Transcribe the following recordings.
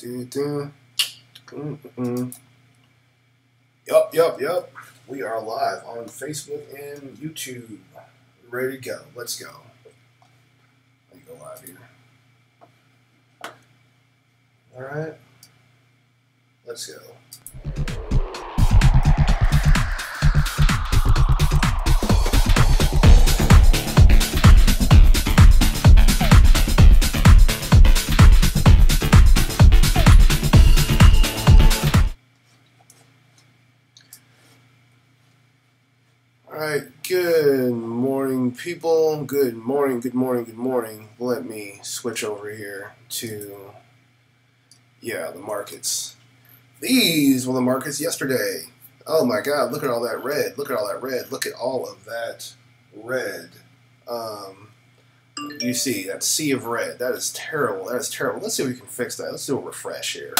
Yup. We are live on Facebook and YouTube. Ready to go. Let's go. Let me go live here. All right. Let's go. Alright, good morning, people. Good morning. Let me switch over here to, the markets. These were the markets yesterday. Oh my god, look at all that red. Look at all of that red. You see, that sea of red. That is terrible. Let's see if we can fix that. Let's do a refresh here.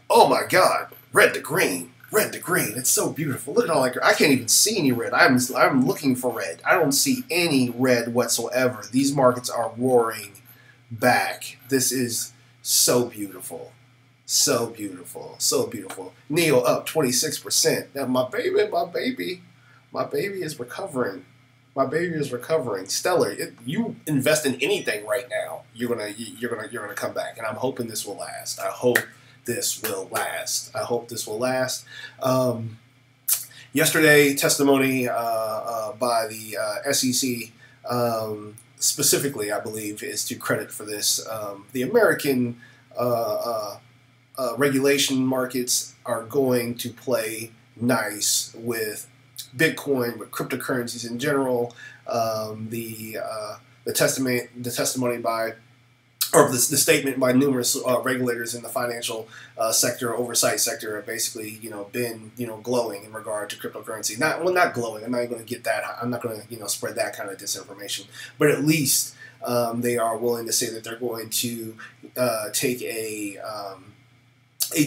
Oh my god, red to green. It's so beautiful. Look at all that. I can't even see any red. I'm looking for red. I don't see any red whatsoever. These markets are roaring back. This is so beautiful. NEO up 26%. Now my baby is recovering. Stellar. You invest in anything right now, you're gonna come back, and I'm hoping this will last. I hope this will last. Yesterday, testimony by the SEC, specifically, I believe, is to credit for this. The American regulation markets are going to play nice with Bitcoin, with cryptocurrencies in general. The testimony by, or the statement by numerous regulators in the financial sector, oversight sector, have basically, been, glowing in regard to cryptocurrency. Not glowing. I'm not going to get that. I'm not going to, spread that kind of disinformation. But at least they are willing to say that they're going to take a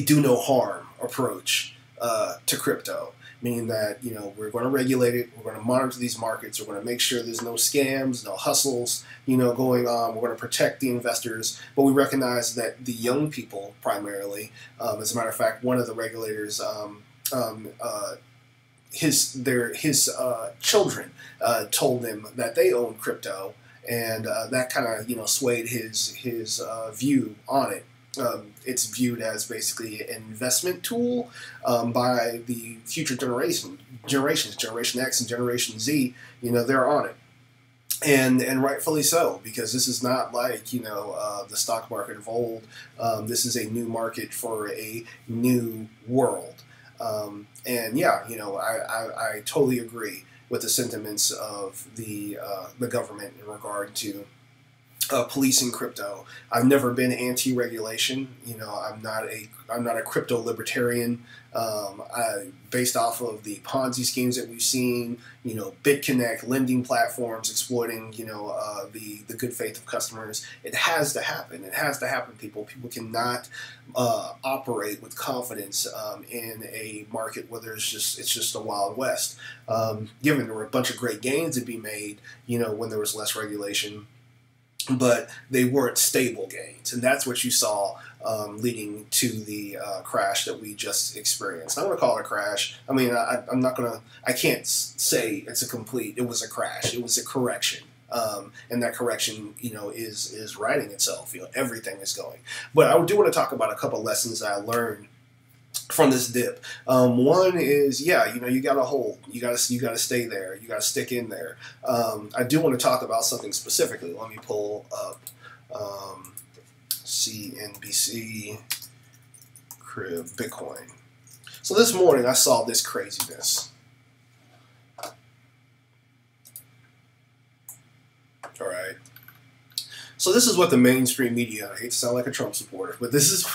do no harm approach to crypto. Meaning that, we're going to regulate it, we're going to monitor these markets, we're going to make sure there's no scams, no hustles, going on. We're going to protect the investors, but we recognize that the young people primarily, as a matter of fact, one of the regulators, his children told him that they own crypto, and that kind of, swayed his view on it. It's viewed as basically an investment tool by the future generations, Generation X and Generation Z. They're on it, and rightfully so, because this is not like the stock market of old. This is a new market for a new world, I totally agree with the sentiments of the government in regard to policing crypto. I've never been anti-regulation. I'm not a crypto libertarian. Based off of the Ponzi schemes that we've seen, BitConnect, lending platforms exploiting, the good faith of customers. It has to happen. People. People cannot operate with confidence in a market where it's just a wild west. Given there were a bunch of great gains to be made, when there was less regulation, but they weren't stable gains, and that's what you saw leading to the crash that we just experienced. I don't want to call it a crash. I mean, I can't say it was a crash. It was a correction, and that correction, is righting itself. Everything is going. But I do want to talk about a couple lessons I learned from this dip. One is, you got to hold. You got to stay there. You got to stick in there. I do want to talk about something specifically. Let me pull up CNBC Crib Bitcoin. So this morning I saw this craziness. All right. So this is what the mainstream media, I hate to sound like a Trump supporter, but this is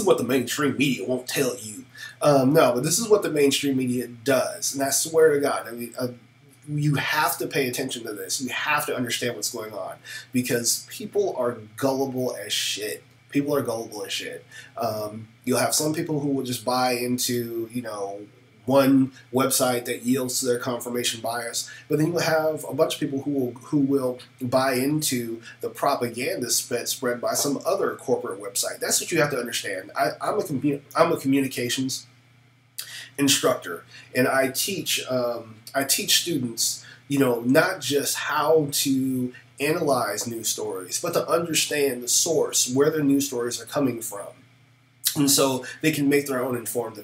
what the mainstream media won't tell you. But this is what the mainstream media does. And I swear to God, I mean, you have to pay attention to this. You have to understand what's going on, because people are gullible as shit. You'll have some people who will just buy into, one website that yields to their confirmation bias, but then you have a bunch of people who will buy into the propaganda spread by some other corporate website. That's what you have to understand. I'm a communications instructor, and I teach students, not just how to analyze news stories, but to understand the source, where the news stories are coming from, and so they can make their own informed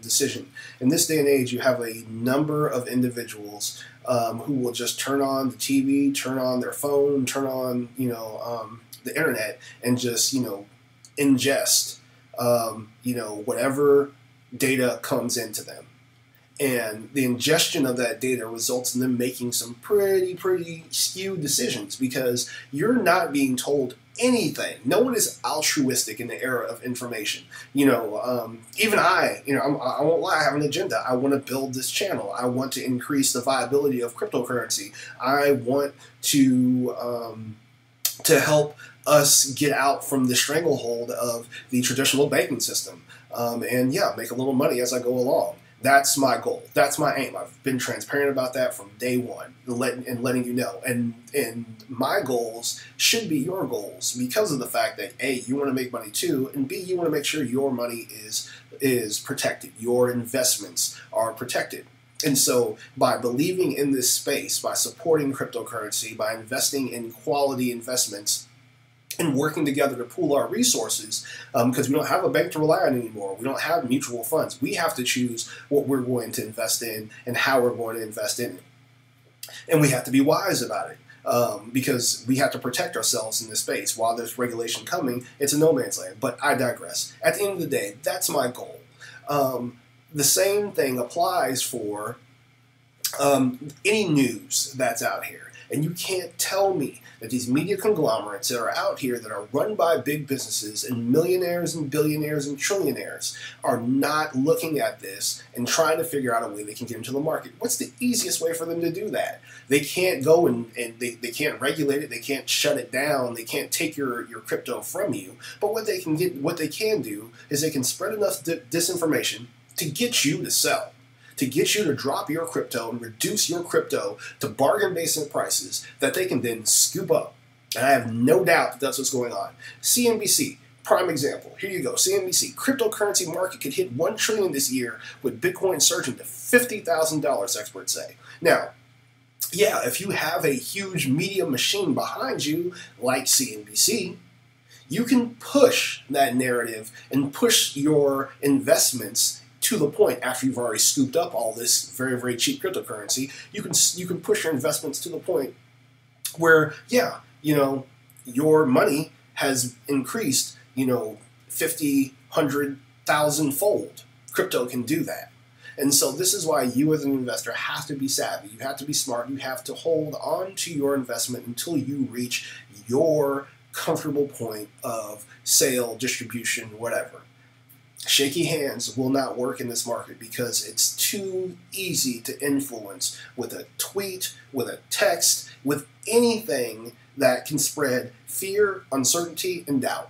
decision. In this day and age, you have a number of individuals who will just turn on the TV, turn on their phone, turn on the internet, and just ingest whatever data comes into them. And the ingestion of that data results in them making some pretty skewed decisions, because you're not being told anything. No one is altruistic in the era of information. Even I won't lie, I have an agenda. I want to build this channel. I want to increase the viability of cryptocurrency. I want to help us get out from the stranglehold of the traditional banking system. And make a little money as I go along. That's my goal. That's my aim. I've been transparent about that from day one, letting you know. And my goals should be your goals, because of the fact that A, you want to make money too, and B, you want to make sure your money is protected. Your investments are protected. And so by believing in this space, by supporting cryptocurrency, by investing in quality investments, and working together to pool our resources, because we don't have a bank to rely on anymore. We don't have mutual funds. We have to choose what we're going to invest in and how we're going to invest in it. And we have to be wise about it, because we have to protect ourselves in this space. While there's regulation coming, it's a no man's land. But I digress. At the end of the day, that's my goal. The same thing applies for any news that's out here. And you can't tell me that these media conglomerates that are out here that are run by big businesses and millionaires and billionaires and trillionaires are not looking at this and trying to figure out a way they can get into the market. What's the easiest way for them to do that? They can't go and they can't regulate it. They can't shut it down. They can't take your crypto from you. But what they can do is they can spread enough disinformation to get you to sell, to get you to drop your crypto and reduce your crypto to bargain basement prices that they can then scoop up. And I have no doubt that that's what's going on. CNBC, prime example. Here you go. CNBC, cryptocurrency market could hit $1 trillion this year with Bitcoin surging to $50,000, experts say. Now, yeah, if you have a huge media machine behind you like CNBC, you can push that narrative and push your investments to the point after you've already scooped up all this very cheap cryptocurrency. You can push your investments to the point where your money has increased 50, 100,000 fold. Crypto can do that. And so this is why you as an investor have to be savvy. You have to be smart. You have to hold on to your investment until you reach your comfortable point of sale, distribution, whatever. Shaky hands will not work in this market because it's too easy to influence with a tweet, with a text, with anything that can spread fear, uncertainty, and doubt.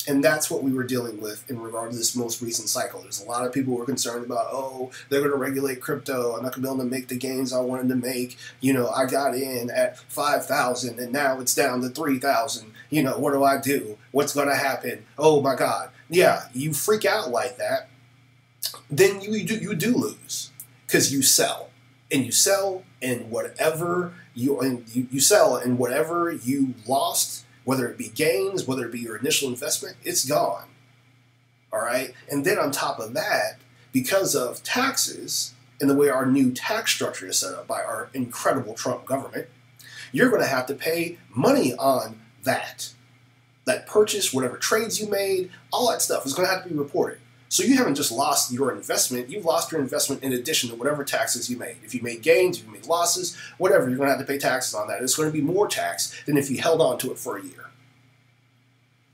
And that's what we were dealing with in regard to this most recent cycle. There's a lot of people who were concerned about, oh, they're going to regulate crypto. I'm not going to be able to make the gains I wanted to make. I got in at 5,000 and now it's down to 3,000. What do I do? What's going to happen? Oh my God. Yeah, you freak out like that, then you do lose, because you sell, and you sell in whatever you sell, and whatever you lost, whether it be gains, whether it be your initial investment, it's gone. All right, and then on top of that, because of taxes and the way our new tax structure is set up by our incredible Trump government, you're going to have to pay money on that purchase, whatever trades you made, all that stuff is going to have to be reported. So you haven't just lost your investment, you've lost your investment in addition to whatever taxes you made. If you made gains, if you made losses, whatever, you're going to have to pay taxes on that. It's going to be more tax than if you held on to it for a year.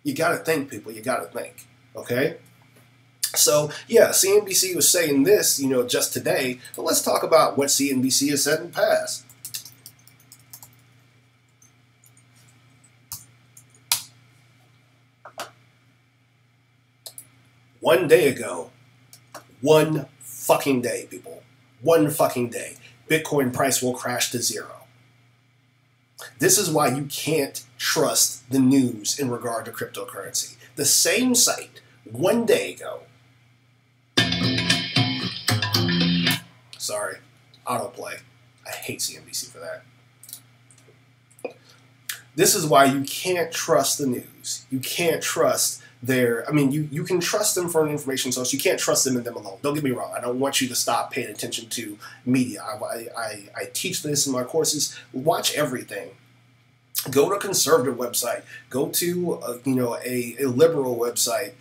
You got to think, people, you got to think, okay? So, yeah, CNBC was saying this, just today, but let's talk about what CNBC has said in the past. One day ago, 1 fucking day, people. One fucking day. Bitcoin price will crash to zero. This is why you can't trust the news in regard to cryptocurrency. The same site, one day ago. Sorry, autoplay. I hate CNBC for that. This is why you can't trust the news. You can't trust their, I mean, you can trust them for an information source. You can't trust them in them alone. Don't get me wrong. I don't want you to stop paying attention to media. I teach this in my courses. Watch everything. Go to a conservative website. Go to a liberal website.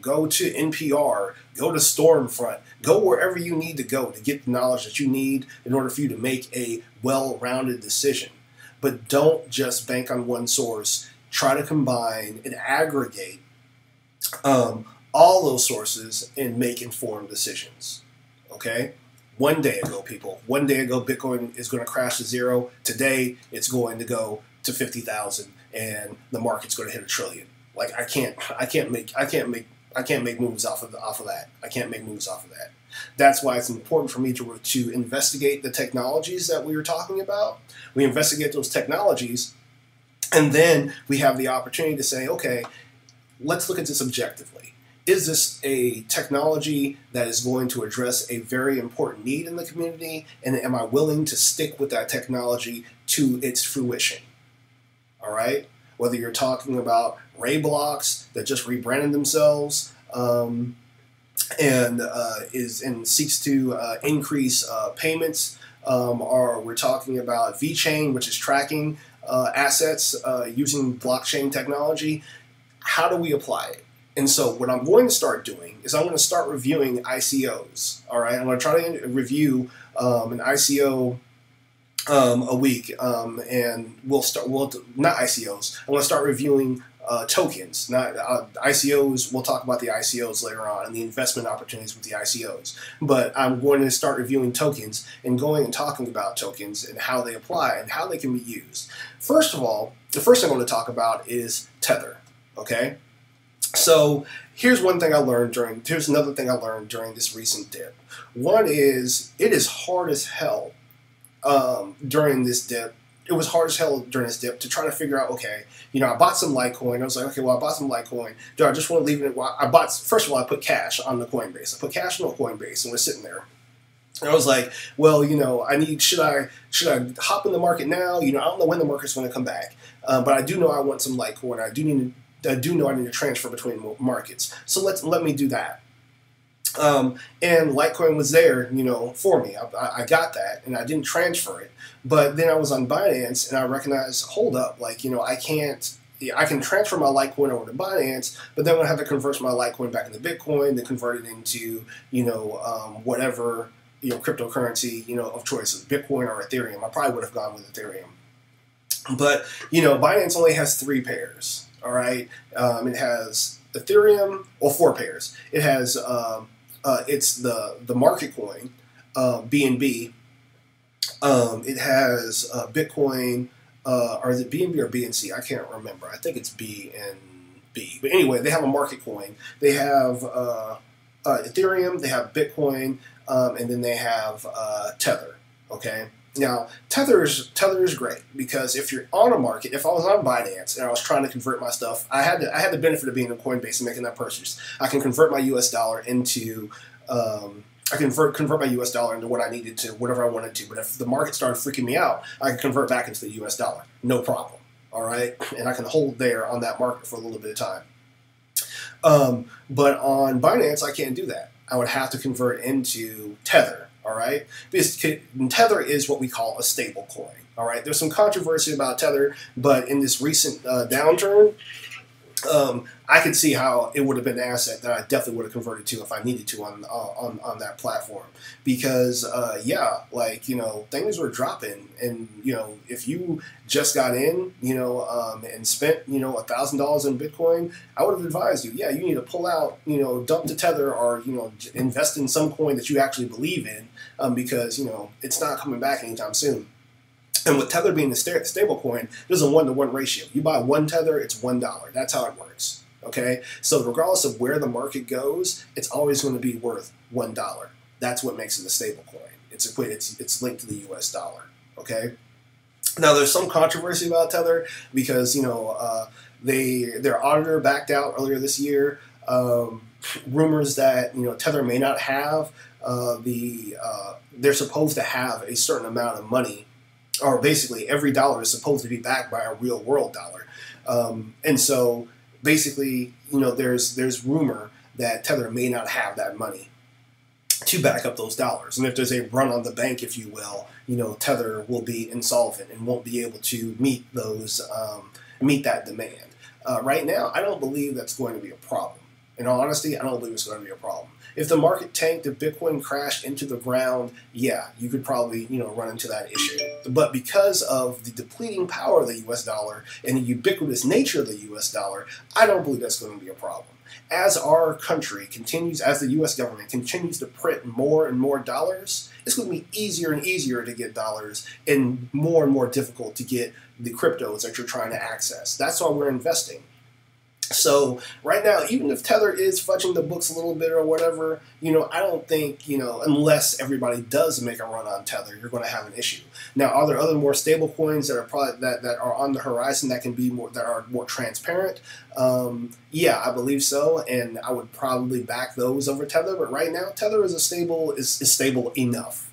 Go to NPR. Go to Stormfront. Go wherever you need to go to get the knowledge that you need in order for you to make a well-rounded decision. But don't just bank on one source. Try to combine and aggregate all those sources and make informed decisions. Okay? One day ago, people. One day ago, Bitcoin is going to crash to zero. Today, it's going to go to 50,000, and the market's going to hit $1 trillion. Like I can't make moves off of that. I can't make moves off of that. That's why it's important for me to investigate the technologies that we were talking about. We investigate those technologies, and then we have the opportunity to say, okay, let's look at this objectively. Is this a technology that is going to address a very important need in the community, and am I willing to stick with that technology to its fruition? All right? Whether you're talking about Ray blocks that just rebranded themselves and seeks to increase payments, or we're talking about VeChain, which is tracking assets using blockchain technology. How do we apply it? And so what I'm going to start doing is I'm going to start reviewing ICOs. All right, I'm going to try to review an ICO a week, and not ICOs. I'm going to start reviewing tokens, not ICOs. We'll talk about the ICOs later on and the investment opportunities with the ICOs. But I'm going to start reviewing tokens and going and talking about tokens and how they apply and how they can be used. First of all, the first thing I want to talk about is Tether. Okay. So here's another thing I learned during this recent dip. One is it is hard as hell during this dip. It was hard as hell during this dip to try to figure out, okay, I bought some Litecoin. I was like, okay, well, I bought some Litecoin. Do I just want to leave it? First of all, I put cash on the Coinbase. I put cash on the Coinbase and we're sitting there. And I was like, well, should I hop in the market now? I don't know when the market's going to come back. But I do know I want some Litecoin. I do know I need to transfer between markets. So let me do that. And Litecoin was there, for me. I got that, and I didn't transfer it. But then I was on Binance, and I recognized, hold up, I can transfer my Litecoin over to Binance, but then I'm going to have to convert my Litecoin back into Bitcoin, then convert it into, whatever, cryptocurrency, of choice, Bitcoin or Ethereum. I probably would have gone with Ethereum. But, Binance only has 3 pairs, all right? It has Ethereum, or 4 pairs. It has, it's the market coin, BNB. It has Bitcoin, or is it BNB or BNC? I can't remember. I think it's BNB. But anyway, they have a market coin. They have Ethereum, they have Bitcoin, and then they have Tether, okay? Now, Tether is great because if you're on a market, if I was on Binance and I was trying to convert my stuff, I had the benefit of being on Coinbase and making that purchase. I can convert my US dollar into convert my US dollar into what I needed to, whatever I wanted to. But if the market started freaking me out, I can convert back into the US dollar, no problem. All right, and I can hold there on that market for a little bit of time. But on Binance, I can't do that. I would have to convert into Tether. All right, because Tether is what we call a stable coin. All right, there's some controversy about Tether, but in this recent downturn, I could see how it would have been an asset that I definitely would have converted to if I needed to on that platform. Because things were dropping, and if you just got in, and spent $1,000 in Bitcoin, I would have advised you, yeah, you need to pull out, dump to Tether, or invest in some coin that you actually believe in, because it's not coming back anytime soon. And with Tether being a stable coin, there's a 1-to-1 ratio. You buy 1 Tether, it's $1. That's how it works. Okay? So regardless of where the market goes, it's always going to be worth $1. That's what makes it a stable coin. It's linked to the U.S. dollar. Okay. Now there's some controversy about Tether because their auditor backed out earlier this year. Rumors that Tether may not have they're supposed to have a certain amount of money, or basically every dollar is supposed to be backed by a real world dollar, and so basically there's rumor that Tether may not have that money to back up those dollars, and if there's a run on the bank, if you will, Tether will be insolvent and won't be able to meet that demand. Right now, I don't believe that's going to be a problem. In all honesty, I don't believe it's going to be a problem. If the market tanked, if Bitcoin crashed into the ground, yeah, you could probably, run into that issue. But because of the depleting power of the U.S. dollar and the ubiquitous nature of the U.S. dollar, I don't believe that's going to be a problem. As our country continues, as the U.S. government continues to print more and more dollars, it's going to be easier and easier to get dollars and more difficult to get the cryptos that you're trying to access. That's why we're investing. So right now, even if Tether is fudging the books a little bit or whatever, I don't think, unless everybody does make a run on Tether, you're going to have an issue. Now, are there other more stable coins that are probably that are on the horizon that can be that are more transparent? Yeah, I believe so, and I would probably back those over Tether. But right now, Tether is stable enough,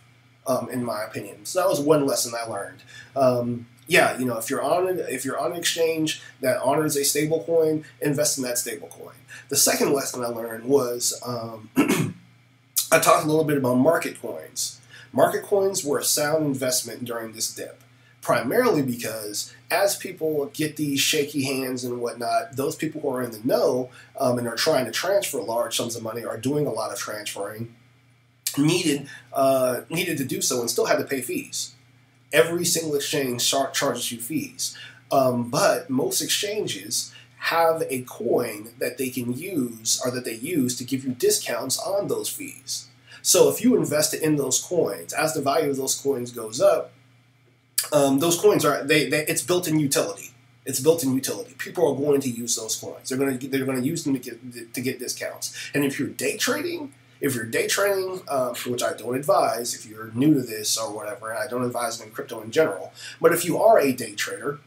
in my opinion. So that was one lesson I learned. Yeah, if you're on an exchange that honors a stable coin, invest in that stable coin. The second lesson I learned was I talked a little bit about market coins. Market coins were a sound investment during this dip, primarily because as people get these shaky hands and whatnot, those people who are in the know and are trying to transfer large sums of money, are doing a lot of transferring, needed to do so and still had to pay fees. Every single exchange charges you fees, but most exchanges have a coin that they can use, or that they use to give you discounts on those fees. So if you invest in those coins, as the value of those coins goes up, those coins it's built-in utility. It's built-in utility. People are going to use those coins. They're going to use them to get discounts. And if you're day trading, which I don't advise if you're new to this or whatever, and I don't advise in crypto in general, but if you are a day trader,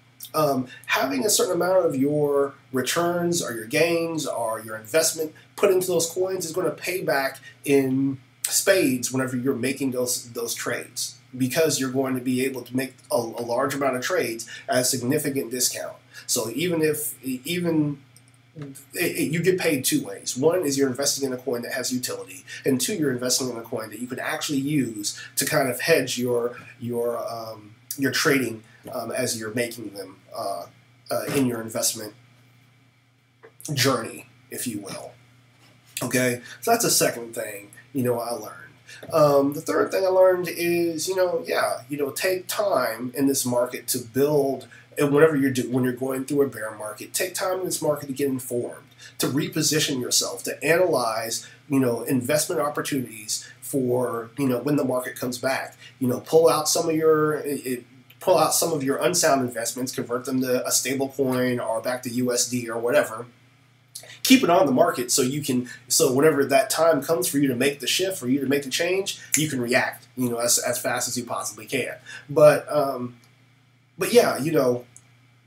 having a certain amount of your returns or your gains or your investment put into those coins is going to pay back in spades whenever you're making those trades, because you're going to be able to make a large amount of trades at a significant discount. So you get paid two ways. One is you're investing in a coin that has utility, and two, you're investing in a coin that you can actually use to kind of hedge your trading as you're making them in your investment journey, if you will. Okay, so that's the second thing I learned. The third thing I learned is take time in this market to build. And when you're going through a bear market, take time in this market to get informed, to reposition yourself, to analyze, investment opportunities for, when the market comes back. Pull out some of your unsound investments, convert them to a stable coin or back to USD or whatever. Keep it on the market so whenever that time comes for you to make the shift, for you to make the change, you can react, as fast as you possibly can. But yeah,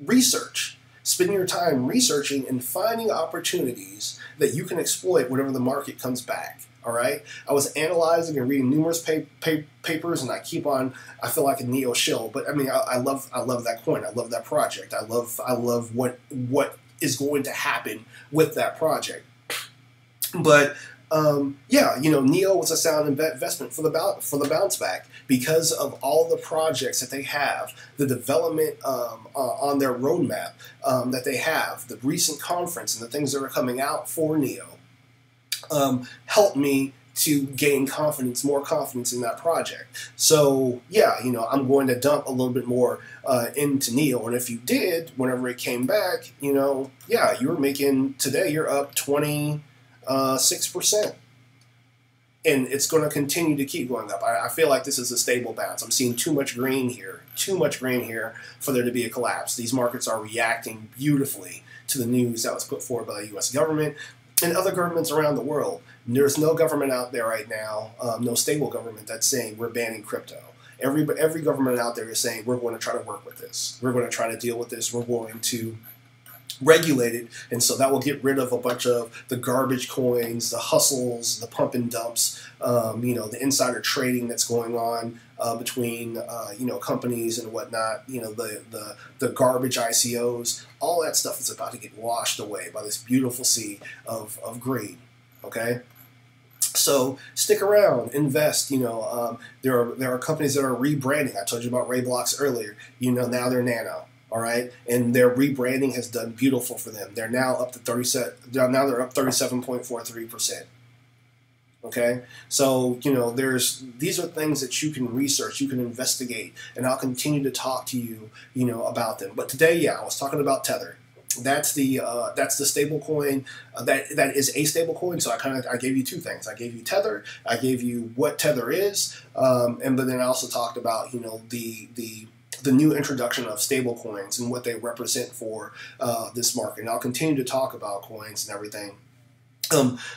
research. Spend your time researching and finding opportunities that you can exploit whenever the market comes back. All right. I was analyzing and reading numerous papers, and I feel like a neo shill. But I mean, I love that coin. I love that project. I love what is going to happen with that project. But Neo was a sound investment for the bounce back because of all the projects that they have, the development on their roadmap that they have, the recent conference and the things that are coming out for Neo helped me to gain more confidence in that project. So I'm going to dump a little bit more into Neo, and if you did, whenever it came back, you were making today. You're up 6%. And it's going to continue to keep going up. I feel like this is a stable bounce. I'm seeing too much green here for there to be a collapse. These markets are reacting beautifully to the news that was put forward by the U.S. government. and other governments around the world. There's no government out there right now, no stable government that's saying we're banning crypto. Every government out there is saying we're going to try to work with this. We're going to try to deal with this. We're going to regulate it, and so that will get rid of a bunch of the garbage coins, the hustles, the pump and dumps, the insider trading that's going on between companies and whatnot. The garbage ICOs, all that stuff is about to get washed away by this beautiful sea of green. Okay. So stick around, invest. There are companies that are rebranding. I told you about Rayblox earlier. Now they're Nano. All right, and their rebranding has done beautiful for them. They're now up to 37.43%. Okay, so these are things that you can research, you can investigate, and I'll continue to talk to you, about them. But today, I was talking about Tether. That's the stable coin that is a stable coin. So I gave you two things. I gave you Tether. I gave you what Tether is, but then I also talked about the new introduction of stable coins and what they represent for this market. And I'll continue to talk about coins and everything.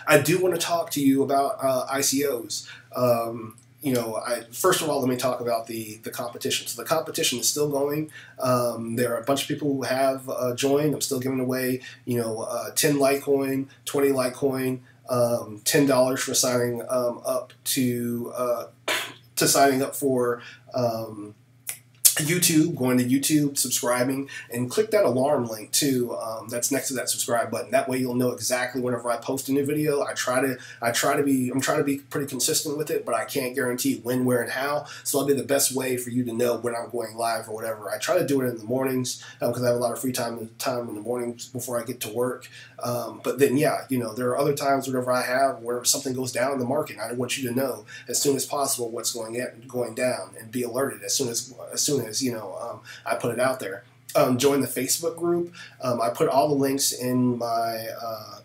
I do want to talk to you about ICOs. First of all, let me talk about the competition. So the competition is still going. There are a bunch of people who have joined. I'm still giving away, 10 Litecoin, 20 Litecoin, $10 for signing up to signing up for YouTube, going to YouTube, subscribing, and click that alarm link too. That's next to that subscribe button. That way you'll know exactly whenever I post a new video. I'm trying to be pretty consistent with it, but I can't guarantee when, where, and how. So that'll be the best way for you to know when I'm going live or whatever. I try to do it in the mornings because I have a lot of free time in the mornings before I get to work. But then there are other times where something goes down in the market. I want you to know as soon as possible what's going down and be alerted as soon as I put it out there. Join the Facebook group. I put all the links in my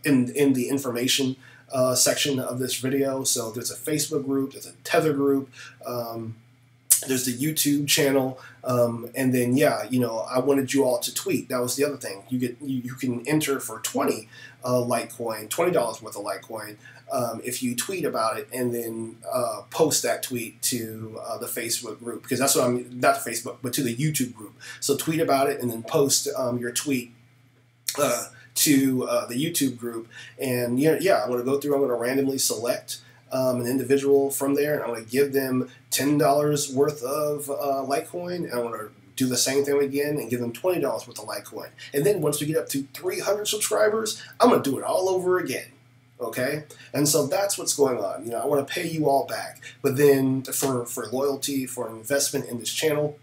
in the information section of this video. So there's a Facebook group, there's a Tether group, there's the YouTube channel, and then I wanted you all to tweet. That was the other thing. You can enter for 20 Litecoin, $20 worth of Litecoin. If you tweet about it and then post that tweet to the Facebook group, because that's what not to Facebook, but to the YouTube group. So tweet about it and then post your tweet to the YouTube group. And I'm going to go through, I'm going to randomly select an individual from there, and I'm going to give them $10 worth of Litecoin, and I'm going to do the same thing again and give them $20 worth of Litecoin. And then once we get up to 300 subscribers, I'm going to do it all over again. Okay, and so that's what's going on. I want to pay you all back, but then for loyalty, for investment in this channel,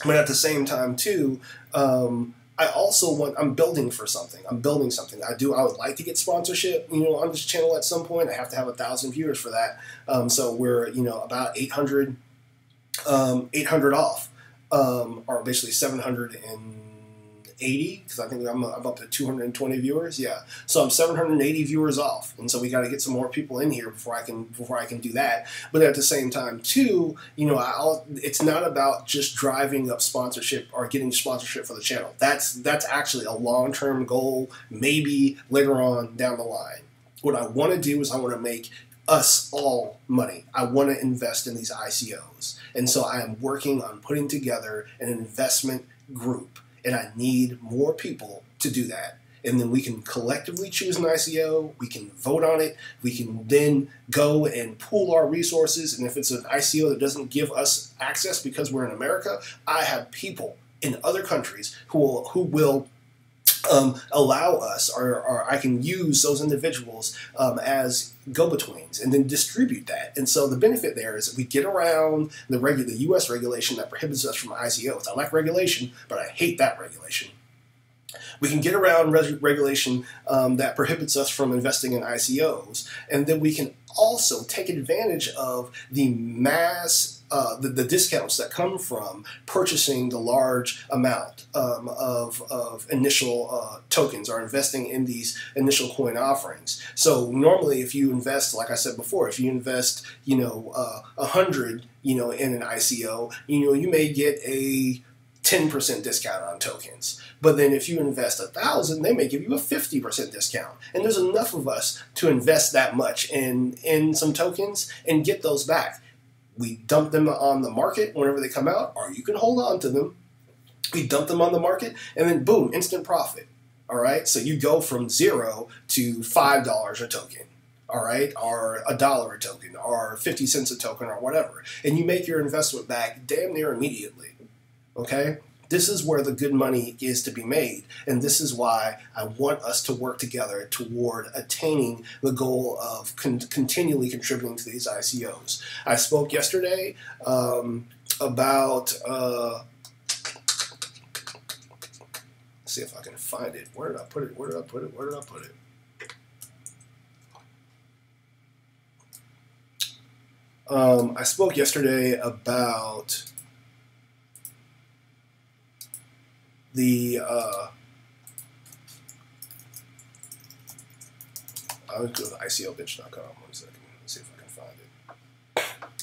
but at the same time too, I also I'm building for something. I'm building something. I would like to get sponsorship, on this channel at some point. I have to have 1,000 viewers for that. So we're, about 800 off, or basically 780, because I think I'm up to 220 viewers. Yeah, so I'm 780 viewers off, and so we got to get some more people in here before I can do that. But at the same time, too, it's not about just driving up sponsorship or getting sponsorship for the channel. That's actually a long-term goal, maybe later on down the line. What I want to do is I want to make us all money. I want to invest in these ICOs, and so I am working on putting together an investment group. And I need more people to do that. And then we can collectively choose an ICO, we can vote on it, we can then go and pool our resources. And if it's an ICO that doesn't give us access because we're in America, I have people in other countries who will allow us, or I can use those individuals as go-betweens and then distribute that. And so the benefit there is that we get around the U.S. regulation that prohibits us from ICOs. I like regulation, but I hate that regulation. We can get around regulation that prohibits us from investing in ICOs, and then we can also take advantage of the the discounts that come from purchasing the large amount of initial tokens or investing in these initial coin offerings. So normally, if you invest, like I said before, if you invest, 100, in an ICO, you may get a 10% discount on tokens. But then if you invest 1,000, they may give you a 50% discount. And there's enough of us to invest that much in some tokens and get those back. We dump them on the market whenever they come out, or you can hold on to them. We dump them on the market, and then boom, instant profit. All right, so you go from 0 to $5 a token. All right, or $1 a token, or 50 cents a token, or whatever, and you make your investment back damn near immediately. Okay, this is where the good money is to be made, and this is why I want us to work together toward attaining the goal of continually contributing to these ICOs. I spoke yesterday about. See if I can find it. Where did I put it? Where did I put it? Where did I put it? I spoke yesterday about the I would go to ICObench.com. 1 second. Let's see if I can find it.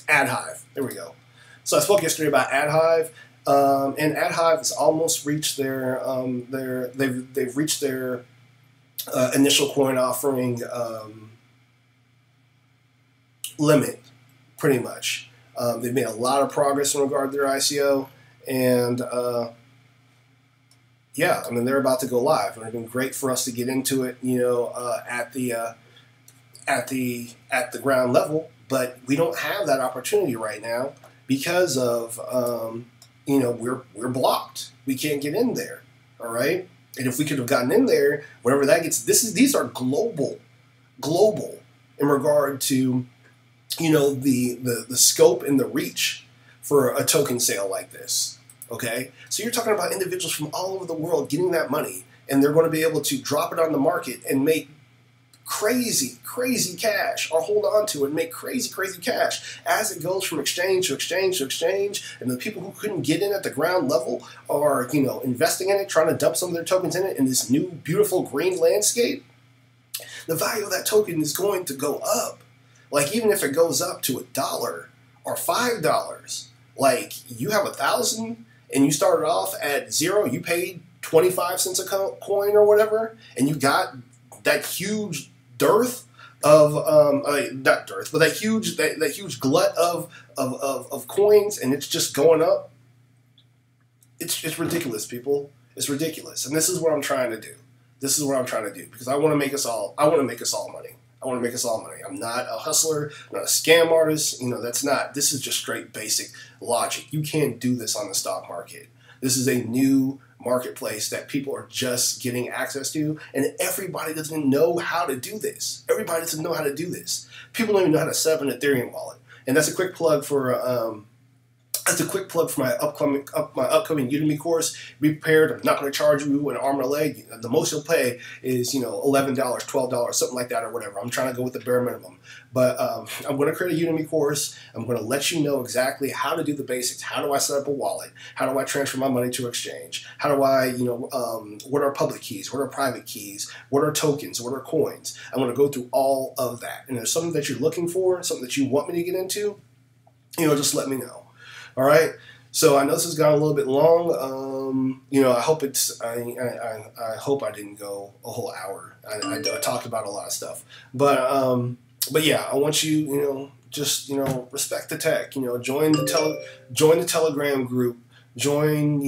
AdHive. There we go. So I spoke yesterday about AdHive. And AdHive has almost reached they've reached their initial coin offering limit, pretty much. They've made a lot of progress in regard to their ICO, and yeah, I mean they're about to go live, and it's been great for us to get into it, at the ground level. But we don't have that opportunity right now because of we're blocked. We can't get in there. All right. And if we could have gotten in there, whatever that gets, these are global in regard to, the scope and the reach for a token sale like this. Okay. So you're talking about individuals from all over the world getting that money, and they're going to be able to drop it on the market and make crazy cash, or hold on to it and make crazy cash as it goes from exchange to exchange to exchange. And the people who couldn't get in at the ground level are, investing in it, trying to dump some of their tokens in it in this new beautiful green landscape. The value of that token is going to go up. Like, even if it goes up to $1 or $5, like, you have 1,000 and you started off at 0, you paid 25 cents a coin or whatever, and you got that huge dearth of not dearth, but that huge glut of coins, and it's just going up. It's ridiculous, people. It's ridiculous, and this is what I'm trying to do. This is what I'm trying to do, because I want to make us all money. I want to make us all money. I'm not a hustler, I'm not a scam artist. This is just straight basic logic. You can't do this on the stock market. This is a new marketplace that people are just getting access to, and everybody doesn't know how to do this. Everybody doesn't know how to do this. People don't even know how to set up an Ethereum wallet. And that's a quick plug for my upcoming Udemy course. Be prepared. I'm not going to charge you an arm and a leg. The most you'll pay is $11, $12, something like that, or whatever. I'm trying to go with the bare minimum. But I'm going to create a Udemy course. I'm going to let you know exactly how to do the basics. How do I set up a wallet? How do I transfer my money to exchange? How do I, what are public keys? What are private keys? What are tokens? What are coins? I'm going to go through all of that. And if there's something that you're looking for, something that you want me to get into, just let me know. All right. So I know this has gone a little bit long. I hope I hope I didn't go a whole hour. I talked about a lot of stuff, but yeah, I want you, just respect the tech. Join the Telegram group. Join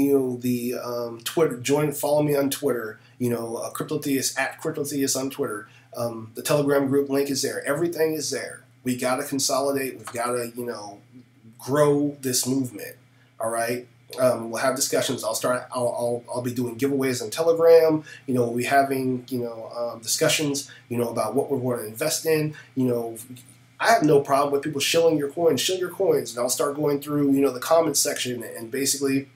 the Twitter. Follow me on Twitter. Cryptotheist at Cryptotheist on Twitter. The Telegram group link is there. Everything is there. We got to consolidate. We've got to grow this movement. All right. We'll have discussions. I'll be doing giveaways on Telegram. We'll be having discussions about what we're going to invest in. I have no problem with people shilling your coins. Shill your coins, and I'll start going through the comments section and basically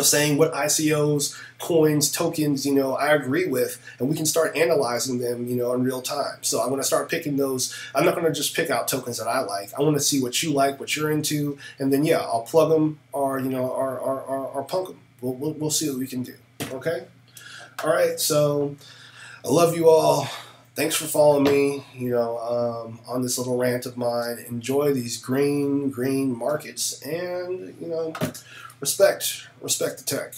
saying what ICOs, coins, tokens, I agree with, and we can start analyzing them, in real time. So I'm going to start picking those. I'm not going to just pick out tokens that I like. I want to see what you like, what you're into, and then I'll plug them or or punk them. We'll see what we can do. Okay. All right. So I love you all. Thanks for following me, on this little rant of mine. Enjoy these green markets, and, respect the tech.